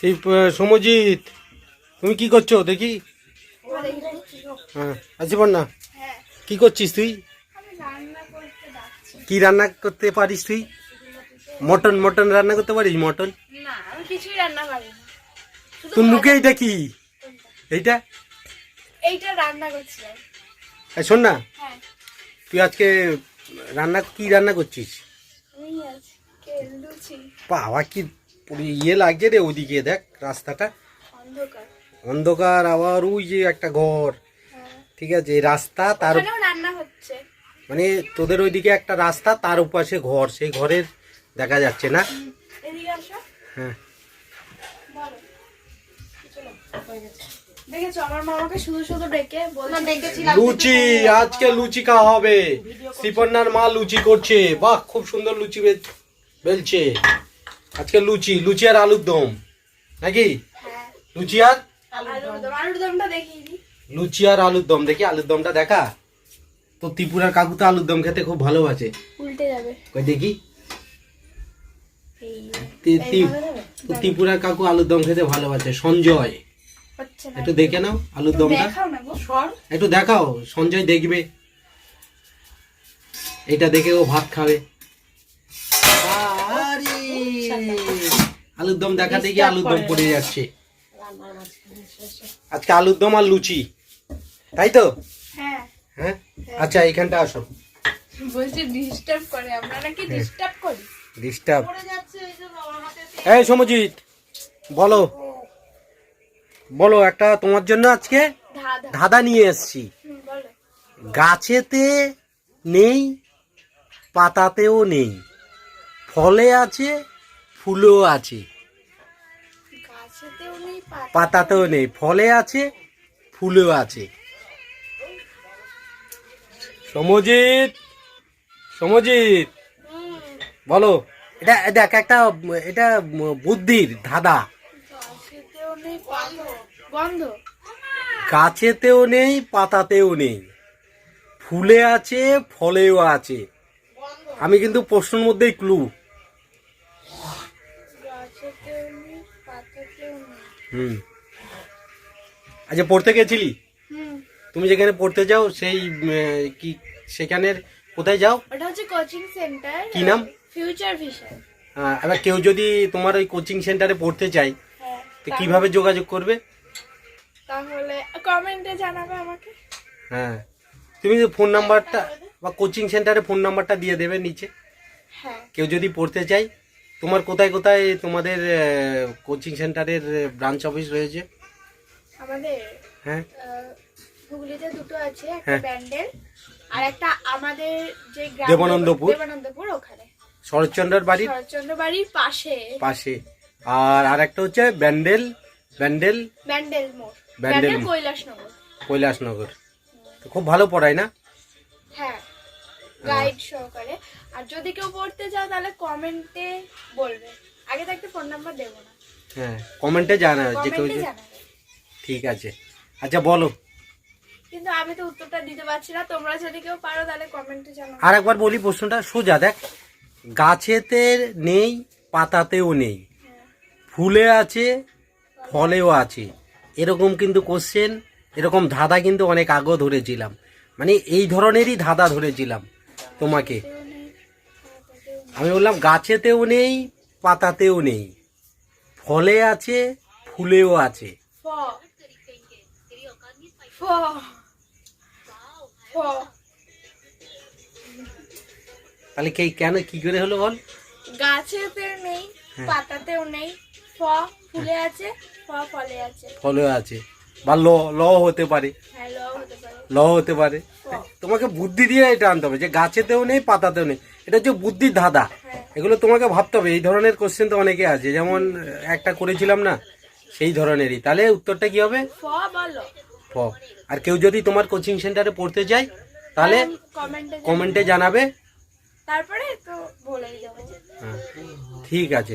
সেই সমজিৎ, তুমি কি করছো দেখি? হ্যাঁ, আছি না। কি করছিস তুই? কি রান্না করতে পারিস তুই? মটন মটন রান্না করতে পারিস? মটন না, আমি কিছুই রান্না পারি না। তোর মুখে এইটা কি? এইটা এইটা রান্না করছিলাম। শোন না, হ্যাঁ, তুই আজকে কি রান্না করছিস? আমি আজকে লুচি। বাবা কি ইয়ে লাগছে রে, ওইদিকে দেখ রাস্তাটা অন্ধকার অন্ধকার, আবার ওই যে একটা ঘর। হ্যাঁ, ঠিক আছে, এই রাস্তা তার ওখানেও রান্না হচ্ছে। মানে তোদের ওইদিকে একটা রাস্তা, তার উপাশে ঘর, সেই ঘরের দেখা যাচ্ছে না। এদিকে আসো। হ্যাঁ, বলো। চলো, হয়ে গেছে। দেখেছো আমার মামাকে শুধু শুধু ডেকে বললাম, ডেকেছিলাম লুচি, আজকে লুচি খাওয়া হবে। শ্রীপর্ণার মা লুচি করছে, বাহ খুব সুন্দর লুচি বেলছে। আজকে লুচি, লুচি আর আলুর দম নাকি? হ্যাঁ, লুচি আর আলুর দমটা দেখিয়ে দিই। লুচি আর আলুর দম, দেখি আলুর দমটা দেখা। তো ত্রিপুরার কাকু তো আলুর দম খেতে খুব ভালোবাসে। উল্টে যাবে। কই দেখি, এই তো ত্রিপুরার কাকু আলুর দম খেতে ভালোবাসে। সঞ্জয়, হচ্ছে না। একটু দেখে নাও আলুর দমটা, দেখাও না গো, সর। একটু দেখাও। সঞ্জয় দেখবে, এটা দেখে ও ভাত খাবে। আরে, আলুর দম দেখাতে গিয়ে আলুর দম পড়ে যাচ্ছে। আজকে আলুর দম আর লুচি, তাই তো? হ্যাঁ, হ্যাঁ, আচ্ছা এইখানটা আসো। বলছি ডিস্টার্ব করে, আমরা নাকি ডিস্টার্ব করি? ডিস্টার্ব। এই সমজিৎ, বলো বলো, একটা তোমার জন্য আজকে ধাঁধা। ধাঁধা নিয়ে এসেছি। বলো। গাছেতে নেই, পাতাতেও নেই, ফলে আছে, ফুলও আছে। গাছেতেও নেই, পাতাতেও নেই, ফলে আছে, ফুলও আছে। সমজিৎ, সমজিৎ বলো। এটা দেখ, একটা এটা বুদ্ধির ধাঁধা। গাছেতেও নেই, গন্ধ। গাছেতেও নেই, পাতাতেও নেই, ফুলে আছে, ফলেও আছে। আমি কিন্তু প্রশ্নের মধ্যেই ক্লু। গাছেতেও নেই, পাতাতেও নেই। হুম, আচ্ছা পড়তে গেছিলি? হুম, তুমি যেখানে পড়তে যাও সেই কি সেখানের কোথায় যাও? ওটা হচ্ছে কোচিং সেন্টার। কি নাম? Future vision. এবার কেউ যদি তোমার ওই কোচিং সেন্টারে পড়তে চায়, হ্যাঁ, তো কিভাবে যোগাযোগ করবে? তাহলে কমেন্টে জানাবে আমাকে। হ্যাঁ, তুমি ফোন নাম্বারটা বা কোচিং সেন্টারে ফোন নাম্বারটা দিয়ে দেবে নিচে। হ্যাঁ, কেউ যদি পড়তে চায়, তোমার কোথায় কোথায় তোমাদের কোচিং সেন্টারের ব্রাঞ্চ অফিস রয়েছে? আমাদের হ্যাঁ, হুগলিতে দুটো আছে, একটা হ্যাঁ। ব্যান্ডেল আর একটা আমাদের যে গ্রাম দেবানন্দপুর। দেবানন্দপুর ওখানে শরৎচন্দ্রের বাড়ির শরৎচন্দ্র বাড়ির পাশে। পাশে। আর আরেকটা হচ্ছে ব্যান্ডেল, ব্যান্ডেল ব্যান্ডেল মোড়, ব্যান্ডেল ব্যান্ডেল কৈলাসনগর। কৈলাসনগর। তো খুব ভালো পড়ায় না? হ্যাঁ, গাইড সহকারে। আর যদি কেউ পড়তে চাও তাহলে কমেন্টে বলবে, আগে থাকতে ফোন নাম্বার দেবো না, হ্যাঁ, কমেন্টে জানা যে কেউ কমেন্টে জানাবে। ঠিক আছে। আচ্ছা বলো, কিন্তু আমি তো উত্তরটা দিতে পারছি না, তোমরা যদি কেউ পারো তাহলে কমেন্টে জানাবে। আর একবার বলি প্রশ্নটা সোজা। দেখ, গাছেতে নেই, পাতাতেও নেই, ফুলে আছে, ফলেও আছে। এরকম কিন্তু কোশ্চেন, এরকম ধাঁধা কিন্তু অনেক আগেও ধরেছিলাম। মানে এই ধরনেরই ধাঁধা ধরেছিলাম তোমাকে। আমি বললাম গাছেতেও নেই, পাতাতেও নেই, ফলে আছে, ফুলেও আছে। ফ ফ ফ তাহলে কেন কি করে হলো বল? গাছেতে নেই, পাতাতেও নেই, ফ ফুলে আছে, ফ ফলে আছে। ফলে আছে, বা ল হতে পারে, হ্যাঁ, ল হতে পারে। ল হতে পারে। তোমাকে বুদ্ধি দিয়ে এটা আনতে হবে যে গাছেতেও নেই, পাতাতেও নেই। এটা হচ্ছে বুদ্ধির ধাঁধা। হ্যাঁ। এগুলো তোমাকে ভাবতে হবে। এই ধরনের কোশ্চেন তো অনেকে আছে, যেমন একটা করেছিলাম না, সেই ধরনেরই। তাহলে উত্তরটা কি হবে? ফ বলো। ফ। আর কেউ যদি তোমার কোচিং সেন্টারে পড়তে চায় তাহলে কমেন্টে কমেন্টে জানাবে। তারপরে তো বলেই দেবো। হ্যাঁ, ঠিক আছে।